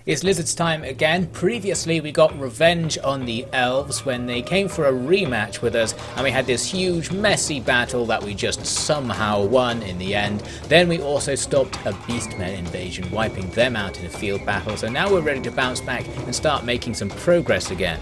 It's Lizard's time again. Previously we got revenge on the elves when they came for a rematch with us, and we had this huge messy battle that we just somehow won in the end. Then we also stopped a Beastmen invasion, wiping them out in a field battle, so now we're ready to bounce back and start making some progress again.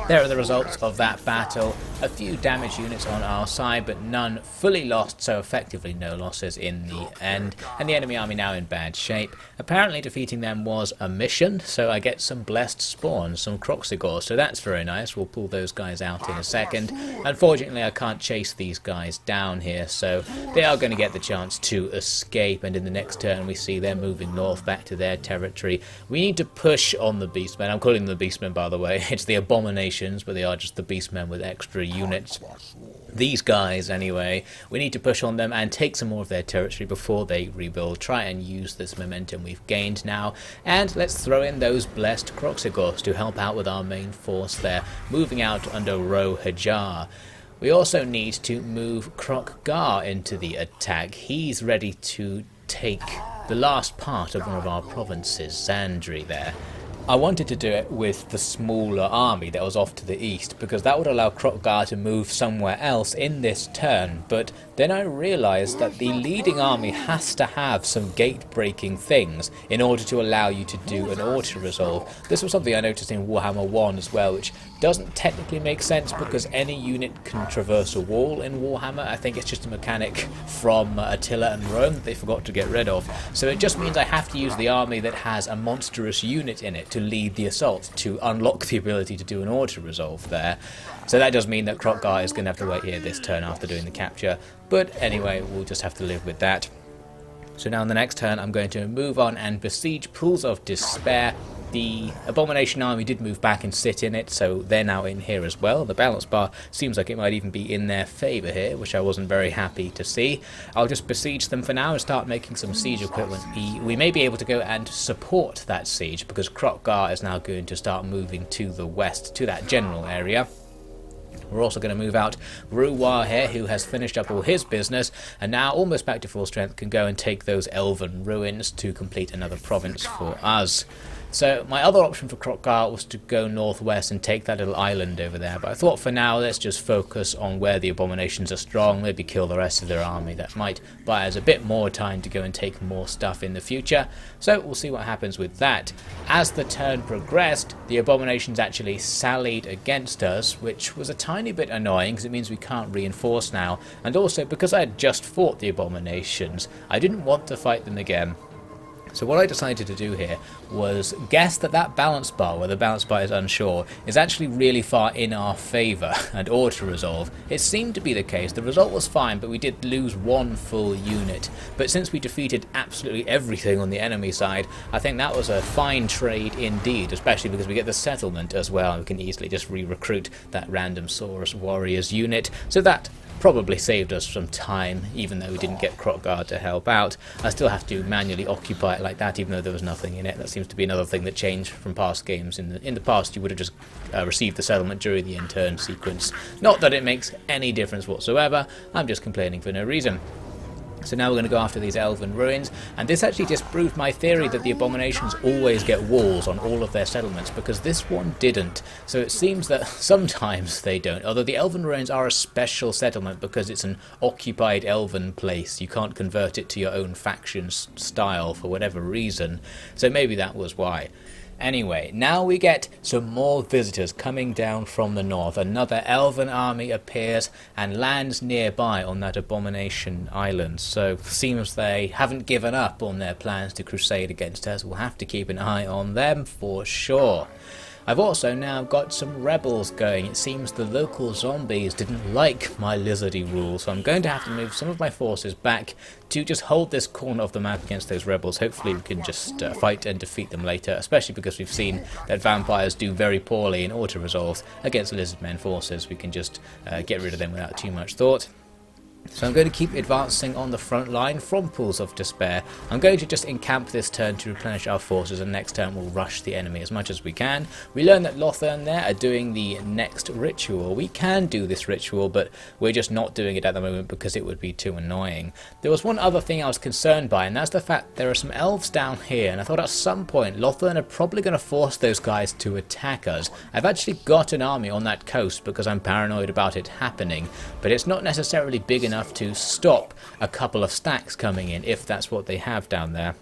There are the results of that battle. A few damage units on our side, but none fully lost, so effectively no losses in the end. And the enemy army now in bad shape. Apparently defeating them was a mission, so I get some blessed spawns, some kroq-gar, so that's very nice. We'll pull those guys out in a second. Unfortunately I can't chase these guys down here, so they are going to get the chance to escape, and in the next turn we see them moving north back to their territory. We need to push on the Beastmen. I'm calling them the Beastmen, by the way. It's the Abominations, but they are just the Beastmen with extra units. These guys, anyway, we need to push on them and take some more of their territory before they rebuild. Try and use this momentum we've gained now, and let's throw in those blessed kroq-gar to help out with our main force there, moving out under Aro Hajar. We also need to move kroq-gar into the attack. He's ready to take the last part of one of our provinces, Zandri there. I wanted to do it with the smaller army that was off to the east, because that would allow kroq-gar to move somewhere else in this turn, but then I realised that the leading army has to have some gate-breaking things in order to allow you to do an auto-resolve. This was something I noticed in Warhammer 1 as well, which doesn't technically make sense because any unit can traverse a wall in Warhammer. I think it's just a mechanic from Attila and Rome that they forgot to get rid of. So it just means I have to use the army that has a monstrous unit in it to lead the assault, to unlock the ability to do an auto-resolve there. So that does mean that kroq-gar is going to have to wait here this turn after doing the capture. But anyway, we'll just have to live with that. So now in the next turn I'm going to move on and besiege Pools of Despair. The Abomination army did move back and sit in it, so they're now in here as well. The balance bar seems like it might even be in their favour here, which I wasn't very happy to see. I'll just besiege them for now and start making some siege equipment. We may be able to go and support that siege, because kroq-gar is now going to start moving to the west, to that general area. We're also going to move out Ruwa here, who has finished up all his business, and now almost back to full strength can go and take those Elven ruins to complete another province for us. So my other option for kroq-gar was to go northwest and take that little island over there, but I thought for now let's just focus on where the Abominations are strong, maybe kill the rest of their army. That might buy us a bit more time to go and take more stuff in the future, so we'll see what happens with that. As the turn progressed, the Abominations actually sallied against us, which was a tiny bit annoying because it means we can't reinforce now, and also because I had just fought the Abominations, I didn't want to fight them again. So what I decided to do here was guess that that balance bar, where the balance bar is unsure, is actually really far in our favour and auto-resolve. It seemed to be the case. The result was fine, but we did lose one full unit. But since we defeated absolutely everything on the enemy side, I think that was a fine trade indeed, especially because we get the settlement as well, and we can easily just re-recruit that random Saurus Warriors unit. So that probably saved us some time, even though we didn't get kroq-gar to help out. I still have to manually occupy it like that, even though there was nothing in it. That seems to be another thing that changed from past games. In the past, you would have just received the settlement during the in-turn sequence. Not that it makes any difference whatsoever, I'm just complaining for no reason. So now we're going to go after these Elven ruins, and this actually just proved my theory that the Abominations always get walls on all of their settlements, because this one didn't. So it seems that sometimes they don't, although the Elven ruins are a special settlement because it's an occupied Elven place. You can't convert it to your own faction's style for whatever reason, so maybe that was why. Anyway, now we get some more visitors coming down from the north. Another Elven army appears and lands nearby on that Abomination island. So seems they haven't given up on their plans to crusade against us. We'll have to keep an eye on them for sure. I've also now got some rebels going. It seems the local zombies didn't like my lizardy rule, so I'm going to have to move some of my forces back to just hold this corner of the map against those rebels. Hopefully we can just fight and defeat them later, especially because we've seen that vampires do very poorly in auto-resolve against lizardmen forces. We can just get rid of them without too much thought. So I'm going to keep advancing on the front line from Pools of Despair. I'm going to just encamp this turn to replenish our forces, and next turn we'll rush the enemy as much as we can. We learn that Lothern there are doing the next ritual. We can do this ritual, but we're just not doing it at the moment because it would be too annoying. There was one other thing I was concerned by, and that's the fact there are some elves down here, and I thought at some point Lothern are probably going to force those guys to attack us. I've actually got an army on that coast because I'm paranoid about it happening, but it's not necessarily big enough to stop a couple of stacks coming in if that's what they have down there.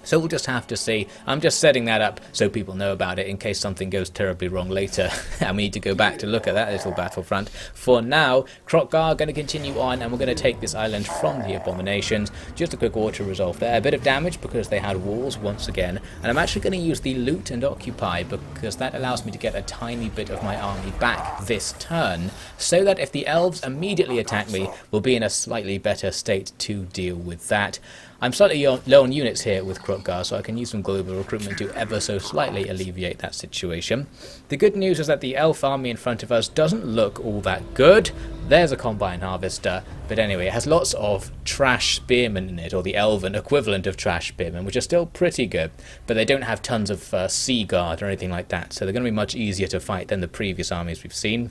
So we'll just have to see. I'm just setting that up so people know about it in case something goes terribly wrong later and we need to go back to look at that little battlefront. For now, kroq-gar are going to continue on, and we're going to take this island from the Abominations. Just a quick auto resolve there. A bit of damage because they had walls once again, and I'm actually going to use the loot and occupy because that allows me to get a tiny bit of my army back this turn, so that if the elves immediately attack me, we'll be in a slightly better state to deal with that. I'm slightly low on units here with kroq-gar, so I can use some global recruitment to ever so slightly alleviate that situation. The good news is that the elf army in front of us doesn't look all that good. There's a combine harvester, but anyway, it has lots of trash spearmen in it, or the elven equivalent of trash spearmen, which are still pretty good, but they don't have tons of sea guard or anything like that, so they're going to be much easier to fight than the previous armies we've seen.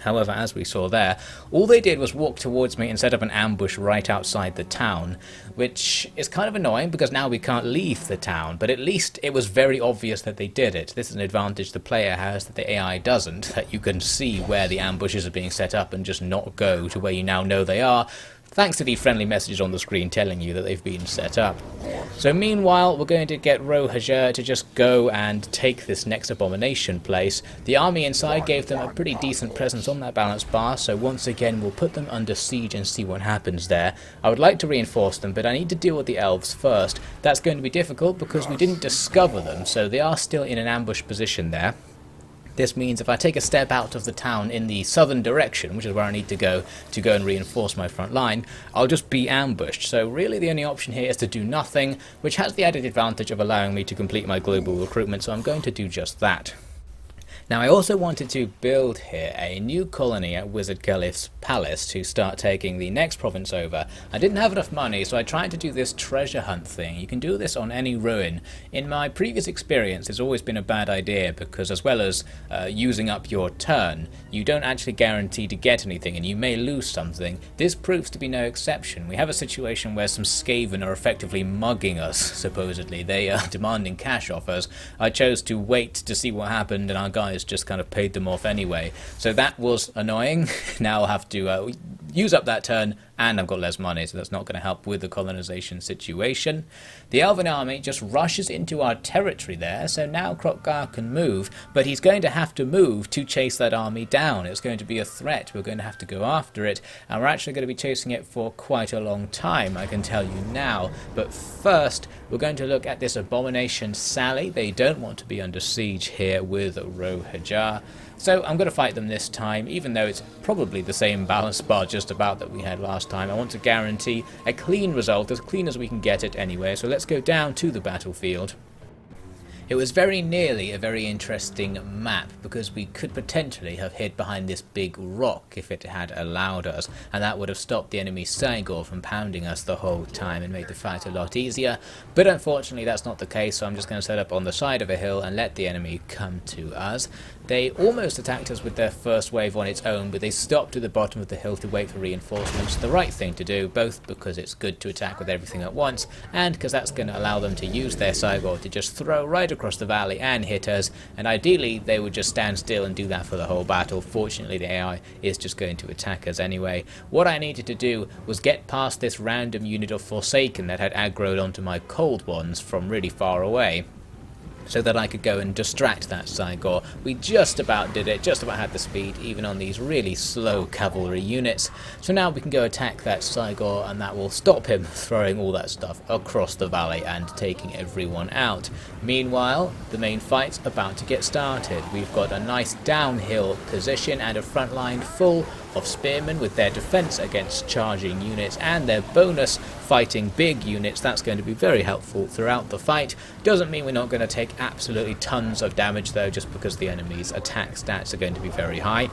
However, as we saw there, all they did was walk towards me and set up an ambush right outside the town, which is kind of annoying because now we can't leave the town, but at least it was very obvious that they did it. This is an advantage the player has that the AI doesn't, that you can see where the ambushes are being set up and just not go to where you now know they are, thanks to the friendly messages on the screen telling you that they've been set up. So meanwhile, we're going to get Aro Hajar to just go and take this next Abomination place. The army inside gave them a pretty decent presence on that balance bar, so once again we'll put them under siege and see what happens there. I would like to reinforce them, but I need to deal with the elves first. That's going to be difficult because we didn't discover them, so they are still in an ambush position there. This means if I take a step out of the town in the southern direction, which is where I need to go and reinforce my front line, I'll just be ambushed. So really the only option here is to do nothing, which has the added advantage of allowing me to complete my global recruitment, so I'm going to do just that. Now I also wanted to build here a new colony at Wizard Caliph's palace to start taking the next province over. I didn't have enough money, so I tried to do this treasure hunt thing. You can do this on any ruin. In my previous experience it's always been a bad idea because as well as using up your turn, you don't actually guarantee to get anything and you may lose something. This proves to be no exception. We have a situation where some Skaven are effectively mugging us, supposedly. They are demanding cash offers. I chose to wait to see what happened and our guys just kind of paid them off anyway. So that was annoying. Now I'll have to use up that turn, and I've got less money, so that's not going to help with the colonization situation. The Elven army just rushes into our territory there, so now kroq-gar can move, but he's going to have to move to chase that army down. It's going to be a threat. We're going to have to go after it, and we're actually going to be chasing it for quite a long time, I can tell you now. But first, we're going to look at this Abomination Sally. They don't want to be under siege here with Aro Hajar. So I'm going to fight them this time, even though it's probably the same balance bar just about that we had last time. I want to guarantee a clean result, as clean as we can get it anyway. So let's go down to the battlefield. It was very nearly a very interesting map because we could potentially have hid behind this big rock if it had allowed us, and that would have stopped the enemy Cygor from pounding us the whole time and made the fight a lot easier. But unfortunately that's not the case, so I'm just going to set up on the side of a hill and let the enemy come to us. They almost attacked us with their first wave on its own, but they stopped at the bottom of the hill to wait for reinforcements. The right thing to do, both because it's good to attack with everything at once, and because that's going to allow them to use their Cygor to just throw right across the valley and hit us, and ideally they would just stand still and do that for the whole battle. Fortunately the AI is just going to attack us anyway. What I needed to do was get past this random unit of Forsaken that had aggroed onto my cold ones from really far away, so that I could go and distract that Cygor. We just about did it, just about had the speed, even on these really slow cavalry units. So now we can go attack that Cygor, and that will stop him throwing all that stuff across the valley and taking everyone out. Meanwhile, the main fight's about to get started. We've got a nice downhill position and a front line full of spearmen with their defense against charging units and their bonus fighting big units. That's going to be very helpful throughout the fight. Doesn't mean we're not going to take absolutely tons of damage though, just because the enemy's attack stats are going to be very high.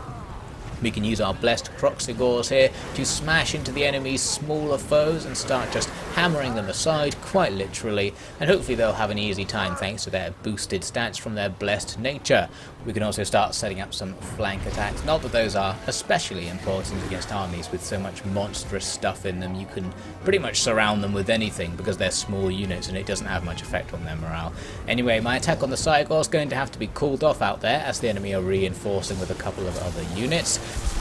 We can use our blessed kroq-gars here to smash into the enemy's smaller foes and start just hammering them aside, quite literally, and hopefully they'll have an easy time thanks to their boosted stats from their blessed nature. We can also start setting up some flank attacks, not that those are especially important against armies with so much monstrous stuff in them. You can pretty much surround them with anything because they're small units and it doesn't have much effect on their morale. Anyway, my attack on the Cygars is going to have to be called off out there as the enemy are reinforcing with a couple of other units.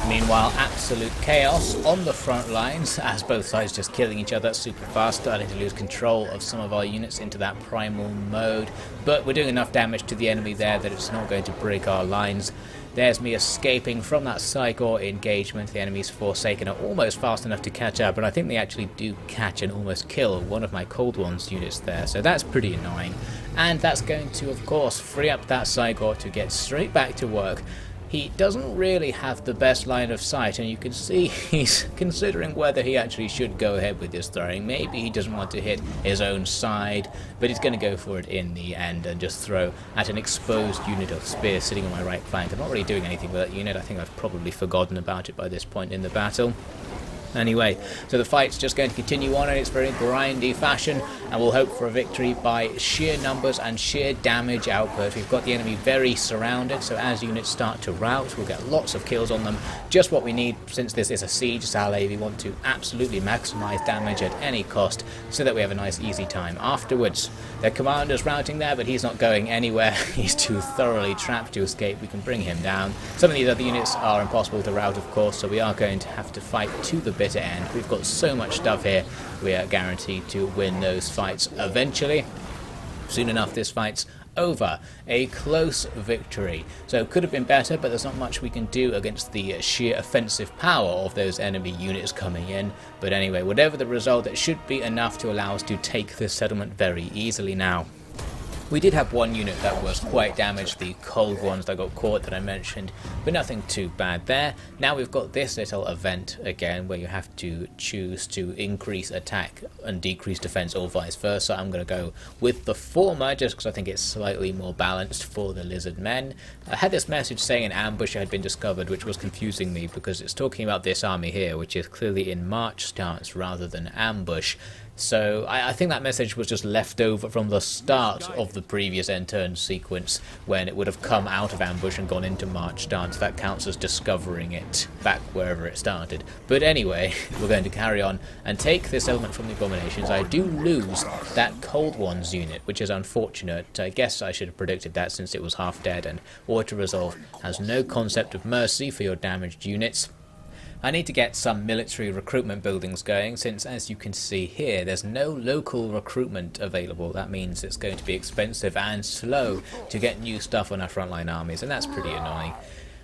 Meanwhile, absolute chaos on the front lines as both sides just killing each other super fast, starting to lose control of some of our units into that primal mode. But we're doing enough damage to the enemy there that it's not going to break our lines. There's me escaping from that Cygar engagement. The enemy's Forsaken are almost fast enough to catch up, and I think they actually do catch and almost kill one of my Cold Ones units there, so that's pretty annoying. And that's going to, of course, free up that Cygar to get straight back to work. He doesn't really have the best line of sight, and you can see he's considering whether he actually should go ahead with this throwing. Maybe he doesn't want to hit his own side, but he's going to go for it in the end and just throw at an exposed unit of spears sitting on my right flank. I'm not really doing anything with that unit. I think I've probably forgotten about it by this point in the battle. Anyway, so the fight's just going to continue on in its very grindy fashion, and we'll hope for a victory by sheer numbers and sheer damage output. We've got the enemy very surrounded, so as units start to rout, we'll get lots of kills on them. Just what we need, since this is a siege sally. We want to absolutely maximise damage at any cost, so that we have a nice easy time afterwards. Their commander's routing there, but he's not going anywhere. He's too thoroughly trapped to escape. We can bring him down. Some of these other units are impossible to rout, of course, so we are going to have to fight to the bitter end. We've got so much stuff here, we are guaranteed to win those fights eventually. Soon enough this fight's over. A close victory. So could have been better, but there's not much we can do against the sheer offensive power of those enemy units coming in. But anyway, whatever the result, it should be enough to allow us to take this settlement very easily now. We did have one unit that was quite damaged, the Cold Ones that got caught that I mentioned, but nothing too bad there. Now we've got this little event again where you have to choose to increase attack and decrease defense or vice versa. I'm going to go with the former just because I think it's slightly more balanced for the Lizardmen. I had this message saying an ambush had been discovered, which was confusing me because it's talking about this army here, which is clearly in march stance rather than ambush. So I think that message was just left over from the start of the previous end turn sequence when it would have come out of ambush and gone into march stance. That counts as discovering it back wherever it started. But anyway, we're going to carry on and take this element from the Abominations. I do lose that Cold Ones unit, which is unfortunate. I guess I should have predicted that since it was half dead, and Auto Resolve has no concept of mercy for your damaged units. I need to get some military recruitment buildings going since, as you can see here, there's no local recruitment available. That means it's going to be expensive and slow to get new stuff on our frontline armies, and that's pretty annoying.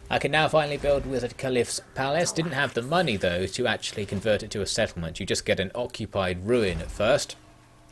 I can now finally build Wizard Caliph's palace. Didn't have the money though to actually convert it to a settlement. You just get an occupied ruin at first.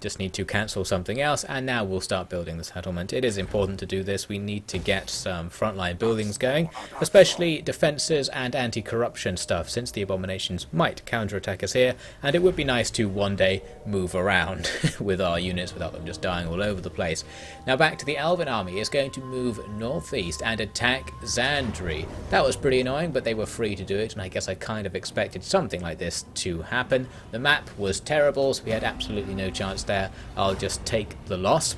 Just need to cancel something else, and now we'll start building the settlement. It is important to do this. We need to get some frontline buildings going, especially defences and anti-corruption stuff, since the Abominations might counterattack us here, and it would be nice to one day move around with our units without them just dying all over the place. Now back to the Elven army is going to move northeast and attack Zandri. That was pretty annoying, but they were free to do it, and I guess I kind of expected something like this to happen. The map was terrible, so we had absolutely no chance there. I'll just take the loss.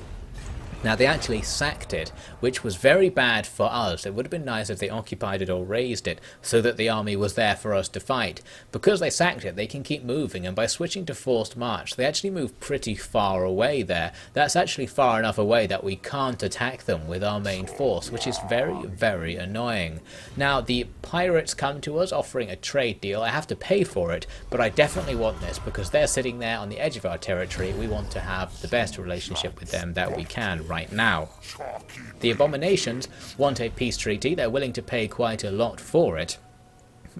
Now they actually sacked it, which was very bad for us. It would have been nice if they occupied it or raised it, so that the army was there for us to fight. Because they sacked it, they can keep moving, and by switching to forced march, they actually move pretty far away there. That's actually far enough away that we can't attack them with our main force, which is very, very annoying. Now the pirates come to us offering a trade deal. I have to pay for it, but I definitely want this because they're sitting there on the edge of our territory. We want to have the best relationship with them that we can right now. The Abominations want a peace treaty. They're willing to pay quite a lot for it.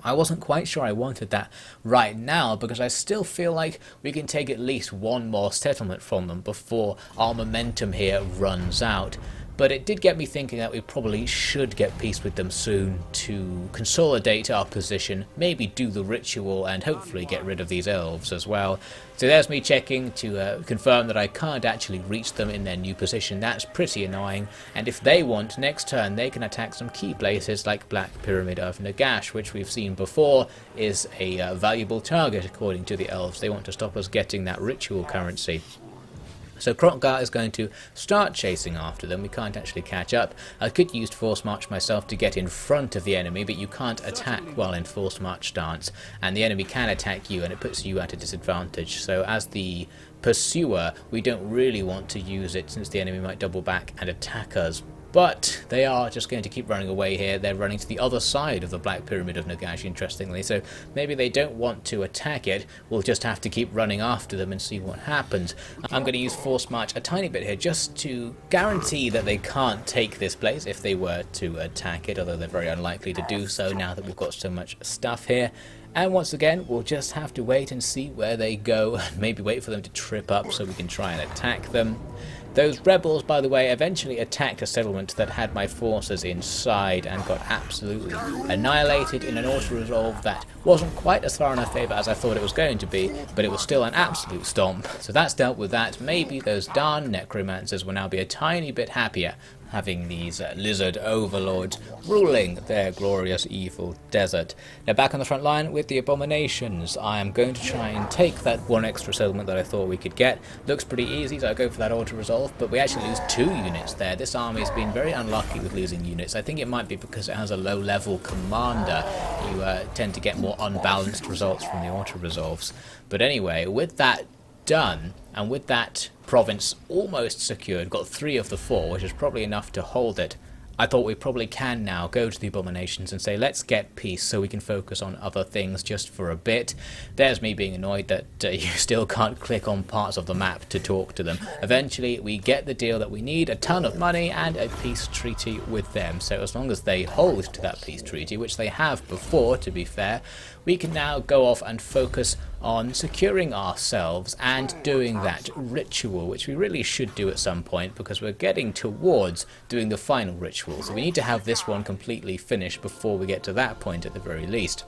I wasn't quite sure I wanted that right now because I still feel like we can take at least one more settlement from them before our momentum here runs out. but it did get me thinking that we probably should get peace with them soon to consolidate our position, maybe do the ritual and hopefully get rid of these elves as well. So there's me checking to confirm that I can't actually reach them in their new position. That's pretty annoying, and if they want, next turn they can attack some key places like Black Pyramid of Nagash, which we've seen before is a valuable target according to the elves. They want to stop us getting that ritual currency. So kroq-gar is going to start chasing after them. We can't actually catch up. I could use Force March myself to get in front of the enemy, but you can't attack while in Force March stance, and the enemy can attack you and it puts you at a disadvantage. So as the pursuer, we don't really want to use it since the enemy might double back and attack us. But they are just going to keep running away here. They're running to the other side of the Black Pyramid of Nagash, interestingly, so maybe they don't want to attack it. We'll just have to keep running after them and see what happens. I'm going to use Force March a tiny bit here just to guarantee that they can't take this place if they were to attack it, although they're very unlikely to do so now that we've got so much stuff here. And once again, we'll just have to wait and see where they go, and maybe wait for them to trip up so we can try and attack them. Those rebels, by the way, eventually attacked a settlement that had my forces inside and got absolutely annihilated in an auto-resolve that wasn't quite as far in our favour as I thought it was going to be, but it was still an absolute stomp. So that's dealt with that. Maybe those darn necromancers will now be a tiny bit happier having these lizard overlords ruling their glorious evil desert. Now back on the front line with the Abominations, I am going to try and take that one extra settlement that I thought we could get. Looks pretty easy, so I go for that auto-resolve, but we actually lose 2 units there. This army has been very unlucky with losing units. I think it might be because it has a low-level commander. You tend to get more unbalanced results from the auto-resolves. But anyway, with that done, and with that province almost secured, got 3 of the 4, which is probably enough to hold it, I thought we probably can now go to the Abominations and say, let's get peace so we can focus on other things just for a bit. There's me being annoyed that you still can't click on parts of the map to talk to them. Eventually we get the deal that we need, a ton of money and a peace treaty with them. So as long as they hold to that peace treaty, which they have before, to be fair, we can now go off and focus on securing ourselves and doing that ritual, which we really should do at some point because we're getting towards doing the final ritual. So we need to have this one completely finished before we get to that point at the very least.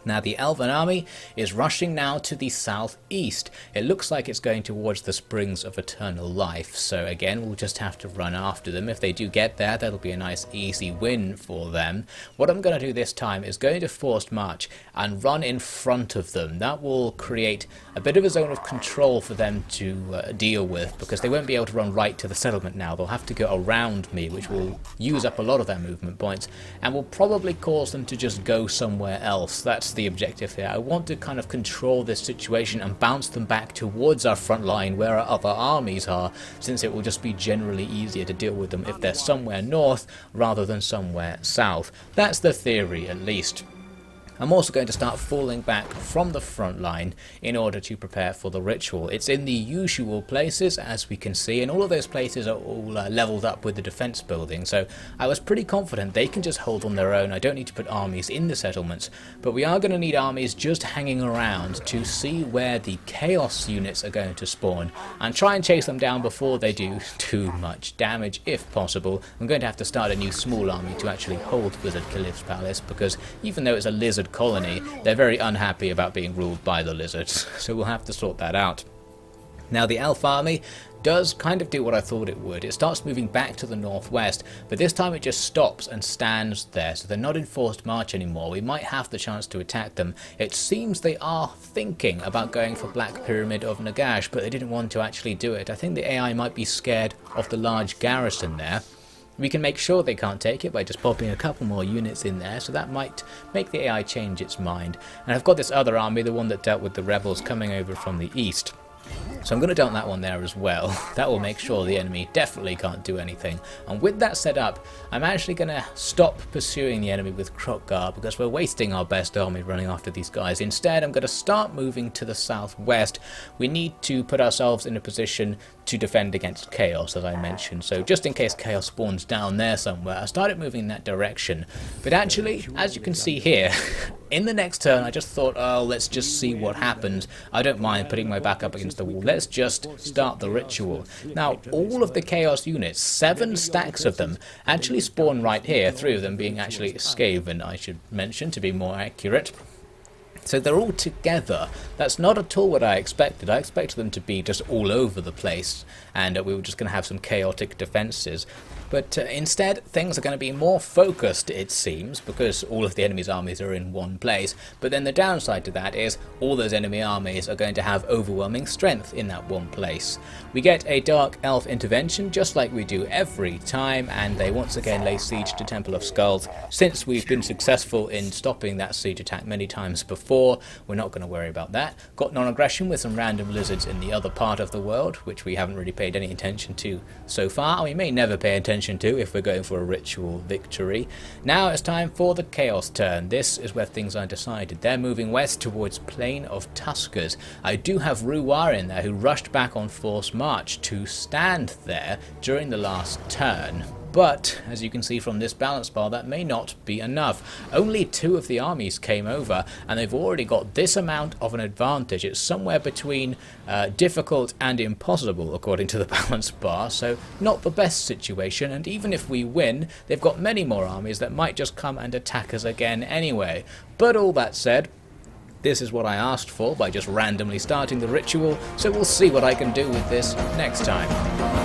Now the Elven army is rushing now to the southeast. It looks like it's going towards the Springs of Eternal Life, so again we'll just have to run after them. If they do get there, that'll be a nice easy win for them. What I'm going to do this time is going to forced march and run in front of them. That will create a bit of a zone of control for them to deal with, because they won't be able to run right to the settlement now. They'll have to go around me, which will use up a lot of their movement points and will probably cause them to just go somewhere else. That's the objective here. I want to kind of control this situation and bounce them back towards our front line where our other armies are, since it will just be generally easier to deal with them if they're somewhere north rather than somewhere south. That's the theory, at least. I'm also going to start falling back from the front line in order to prepare for the ritual. It's in the usual places, as we can see, and all of those places are all leveled up with the defense building, so I was pretty confident they can just hold on their own. I don't need to put armies in the settlements, but we are going to need armies just hanging around to see where the chaos units are going to spawn and try and chase them down before they do too much damage, if possible. I'm going to have to start a new small army to actually hold Wizard Khalif's palace, because even though it's a lizard colony, they're very unhappy about being ruled by the lizards, so we'll have to sort that out. Now the elf army does kind of do what I thought it would. It starts moving back to the northwest, but this time it just stops and stands there, so they're not in forced march anymore. We might have the chance to attack them. It seems they are thinking about going for Black Pyramid of Nagash, but they didn't want to actually do it. I think the AI might be scared of the large garrison there. We can make sure they can't take it by just popping a couple more units in there, so that might make the AI change its mind. And I've got this other army, the one that dealt with the rebels, coming over from the east. So I'm going to dump that one there as well. That will make sure the enemy definitely can't do anything. And with that set up, I'm actually going to stop pursuing the enemy with kroq-gar, because we're wasting our best army running after these guys. Instead, I'm going to start moving to the southwest. We need to put ourselves in a position to defend against chaos, as I mentioned. So just in case chaos spawns down there somewhere, I started moving in that direction. But actually, as you can see here, in the next turn I just thought, oh, let's just see what happens. I don't mind putting my back up against the wall. Let's just start the ritual. Now, all of the chaos units, 7 stacks of them, actually spawn right here, 3 of them being actually Skaven, I should mention, to be more accurate. So they're all together. That's not at all what I expected. I expected them to be just all over the place, and we were just going to have some chaotic defences. But instead, things are going to be more focused, it seems, because all of the enemy's armies are in one place. But then the downside to that is all those enemy armies are going to have overwhelming strength in that one place. We get a Dark Elf intervention, just like we do every time, and they once again lay siege to Temple of Skulls. Since we've been successful in stopping that siege attack many times before, we're not going to worry about that. Got non-aggression with some random lizards in the other part of the world, which we haven't really paid any attention to so far, and we may never pay attention to if we're going for a ritual victory. Now it's time for the Chaos turn. This is where things are decided. They're moving west towards Plain of Tuskers. I do have Ruwar in there, who rushed back on force march to stand there during the last turn. But, as you can see from this balance bar, that may not be enough. Only 2 of the armies came over, and they've already got this amount of an advantage. It's somewhere between difficult and impossible, according to the balance bar, so not the best situation. And even if we win, they've got many more armies that might just come and attack us again anyway. But all that said, this is what I asked for by just randomly starting the ritual, so we'll see what I can do with this next time.